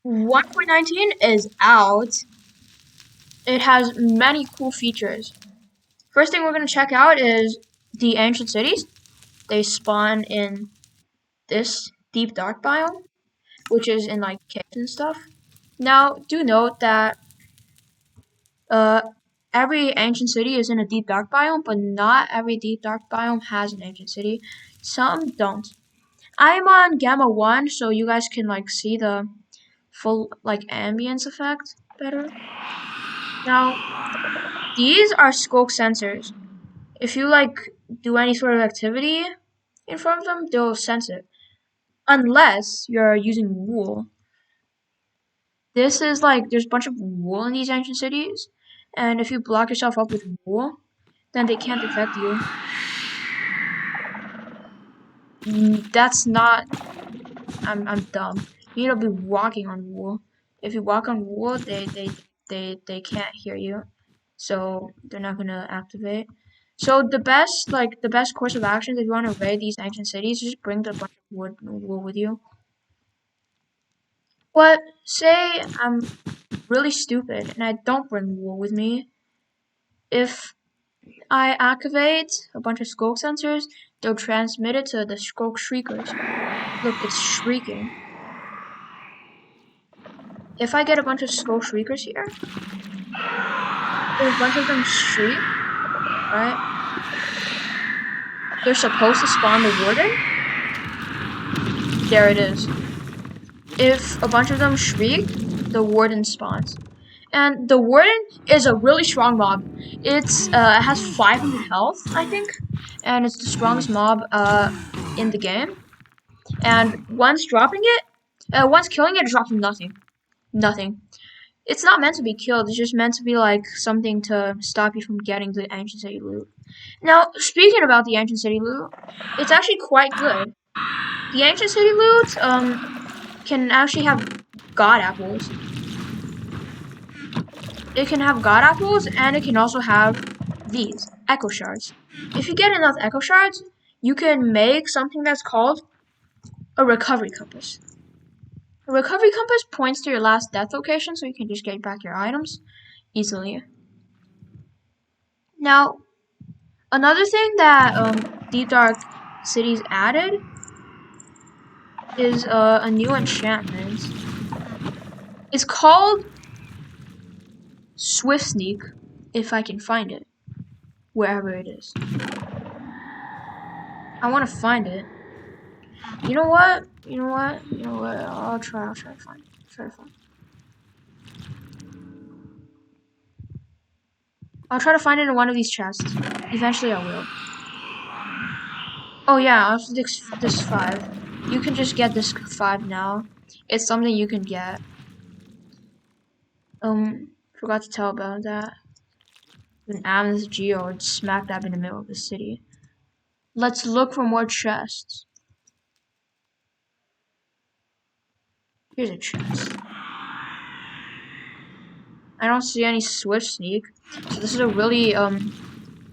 1.19 is out. It has many cool features. First thing we're going to check out is the ancient cities. They spawn in this deep dark biome, which is in like caves and stuff. Now, do note that uh, every ancient city is in a deep dark biome, but not every deep dark biome has an ancient city. Some don't. I'm on Gamma 1, so you guys can like see the full like ambience effect better. Now, these are skulk sensors. If you like do any sort of activity in front of them, they'll sense it. Unless you're using wool. This is like there's a bunch of wool in these ancient cities, and if you block yourself up with wool, then they can't detect you. That's not. I'm dumb. You need to be walking on wool. If you walk on wool, they can't hear you, so they're not gonna activate. So the best course of action if you want to raid these ancient cities, just bring a bunch of wool with you. But say I'm really stupid and I don't bring wool with me. If I activate a bunch of skulk sensors, they'll transmit it to the skulk shriekers. Look, it's shrieking. If I get a bunch of skulk shriekers here, if a bunch of them shriek, right? They're supposed to spawn the warden. There it is. If a bunch of them shriek, the warden spawns. And the warden is a really strong mob. It has 500 health, I think, and it's the strongest mob in the game. And once dropping it, once killing it, it drops nothing. Nothing. It's not meant to be killed. It's just meant to be like something to stop you from getting the ancient city loot. Now, speaking about the ancient city loot, it's actually quite good. The ancient city loot can actually have god apples. It can have god apples, and it can also have these echo shards. If you get enough echo shards, you can make something that's called a recovery compass. A recovery compass points to your last death location, so you can just get back your items easily. Now, another thing that Deep Dark Cities added is a new enchantment. It's called Swift Sneak, if I can find it, wherever it is. I want to find it. You know what? I'll try to find it. I'll try to find it in one of these chests. Eventually I will. Oh yeah, also this 5. You can just get this 5 now. It's something you can get. Forgot to tell about that. An Amne's Geode smack dab in the middle of the city. Let's look for more chests. Here's a chest. I don't see any Swift Sneak, so this is a really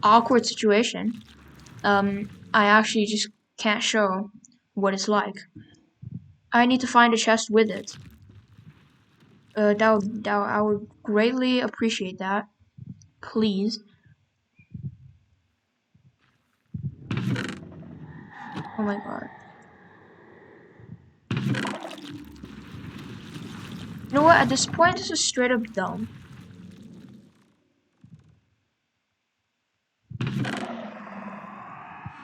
awkward situation. I actually just can't show what it's like. I need to find a chest with it. I would greatly appreciate that. Please. Oh my god. You know what? At this point, this is straight up dumb.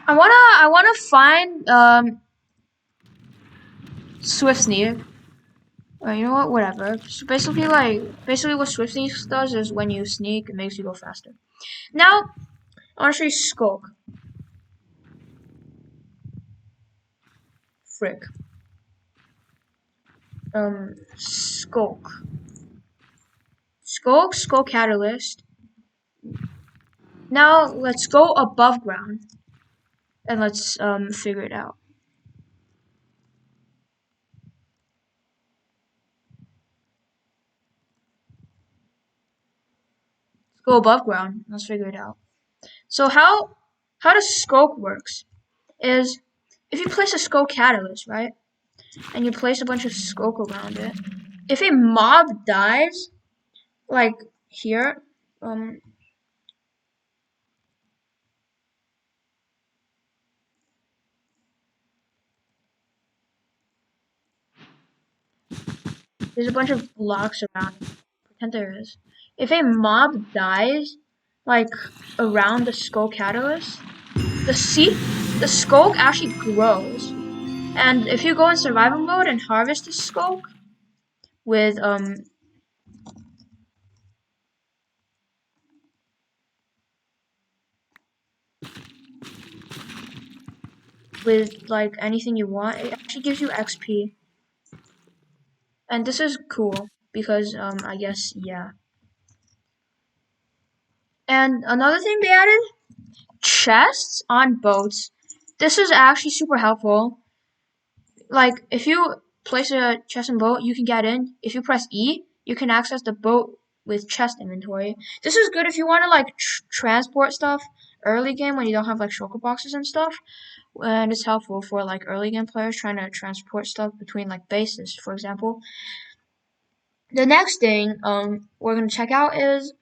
I wanna find Swift Sneak. You know what? Whatever. So basically what Swift Sneak does is when you sneak, it makes you go faster. Now, I wanna show you Skulk. Frick. Skulk. Skulk Catalyst. Now let's go above ground and let's figure it out. Let's go above ground. Let's figure it out. So how does Skulk works is if you place a Skulk Catalyst, right, and you place a bunch of Skulk around it, if a mob dies, like here, there's a bunch of blocks around. Pretend there is. If a mob dies, like around the skull catalyst, the skulk actually grows. And if you go in survival mode and harvest the skulk with like anything you want, it actually gives you XP. And this is cool because I guess yeah. And another thing they added, chests on boats. This is actually super helpful. Like if you place a chest in boat, you can get in. If you press E, you can access the boat with chest inventory. This is good if you want to like transport stuff early game when you don't have like shulker boxes and stuff. And it's helpful for like early game players trying to transport stuff between like bases, for example. The next thing we're gonna check out is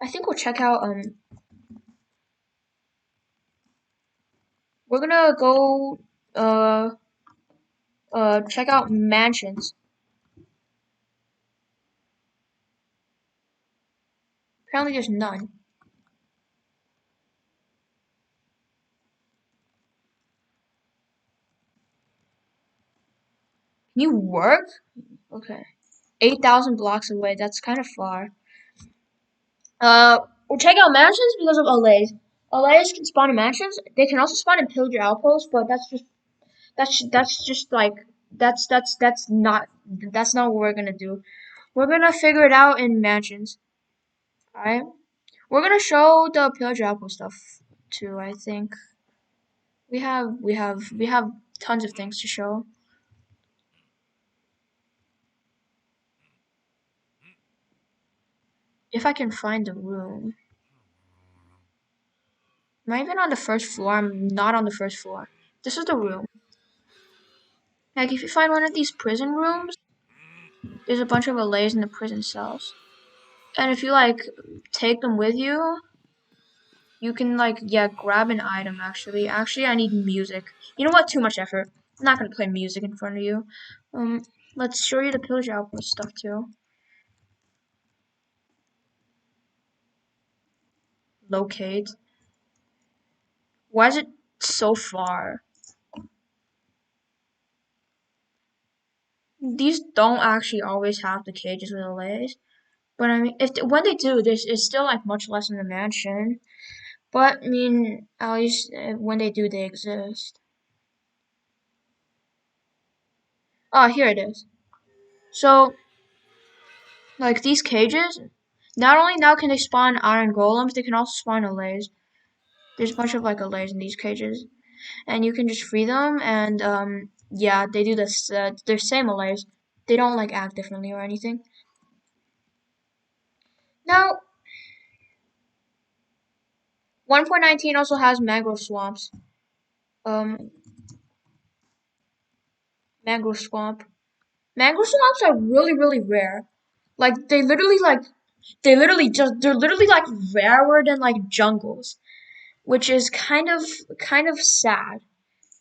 I think we'll check out we're gonna go check out mansions. Apparently there's none. Can you work? Okay. 8,000 blocks away. That's kind of far. We'll check out mansions because of allays. Allays can spawn in mansions. They can also spawn in pillager outposts, but that's just like that's not what we're gonna do. We're gonna figure it out in mansions. Alright? We're gonna show the pillager outpost stuff too, I think. We have tons of things to show. If I can find the room. Am I even on the first floor? I'm not on the first floor. This is the room. Like, if you find one of these prison rooms, there's a bunch of allays in the prison cells. And if you, like, take them with you, you can, like, yeah, grab an item, actually. Actually, I need music. You know what? Too much effort. I'm not gonna play music in front of you. Let's show you the pillager outpost stuff, too. Locate. Why is it so far? These don't actually always have the cages with allays. But I mean, when they do, this is still like much less in the mansion. But I mean, at least when they do, they exist. Oh, here it is. So, like these cages, not only now can they spawn iron golems, they can also spawn allays. There's a bunch of like allays in these cages, and you can just free them. And yeah, they do this. They're same allays. They don't like act differently or anything. Now, 1.19 also has mangrove swamps. Um, mangrove swamp. Mangrove swamps are really rare. Like they're literally like rarer than like jungles, which is kind of sad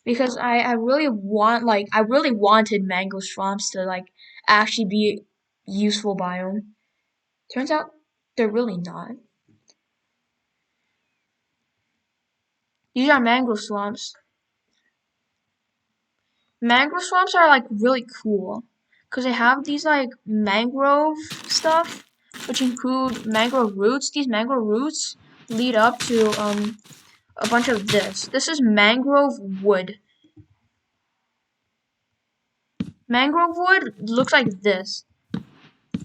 because I really wanted mangrove swamps to like actually be useful biome. Turns out they're really not. These are mangrove swamps. Mangrove swamps are like really cool because they have these like mangrove stuff, which include mangrove roots. These mangrove roots lead up to a bunch of this. This is mangrove wood. Mangrove wood looks like this.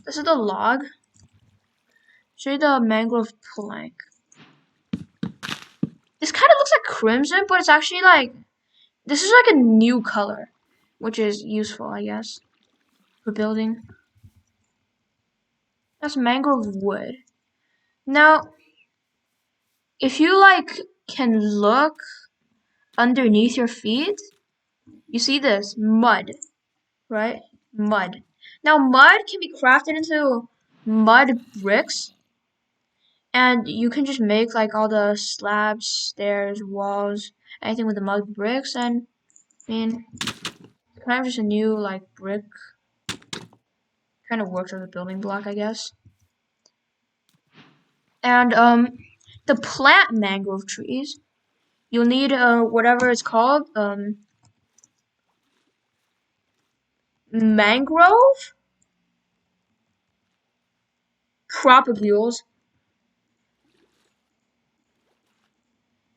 This is the log. Show you the mangrove plank. This kind of looks like crimson, but it's actually like this is like a new color, which is useful, I guess, for building. That's mangrove wood. Now, if you like can look underneath your feet, you see this mud, right? mud. Now mud can be crafted into mud bricks, and you can just make like all the slabs, stairs, walls, anything with the mud bricks, and I mean kind of just a new like brick kind of works as a building block, I guess. And the plant mangrove trees, you'll need whatever it's called, mangrove propagules.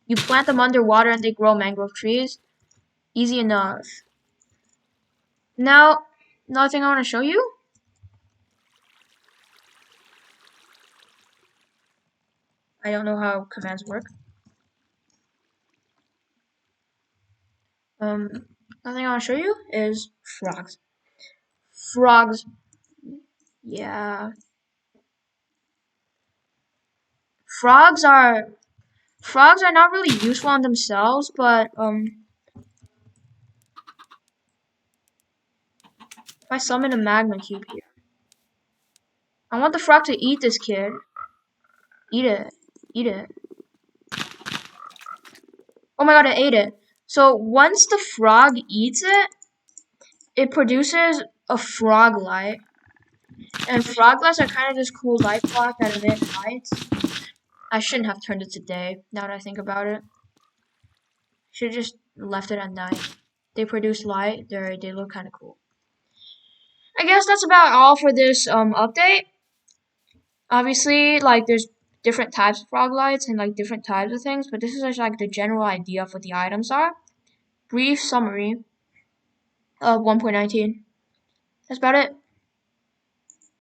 You plant them underwater and they grow mangrove trees. Easy enough. Now, another thing I want to show you. I don't know how commands work. Another thing I want to show you is frogs. Frogs, yeah. Frogs are frogs are not really useful on themselves, but if I summon a magma cube here, I want the frog to eat this kid. Eat it. Eat it. Oh my god, I ate it. So once the frog eats it, it produces a frog light. And frog lights are kind of this cool light block that emit light. I shouldn't have turned it to day, now that I think about it. Should have just left it at night. They produce light, they look kind of cool. I guess that's about all for this update. Obviously, like there's different types of frog lights and like different types of things, but this is just like the general idea of what the items are. Brief summary of 1.19. That's about it.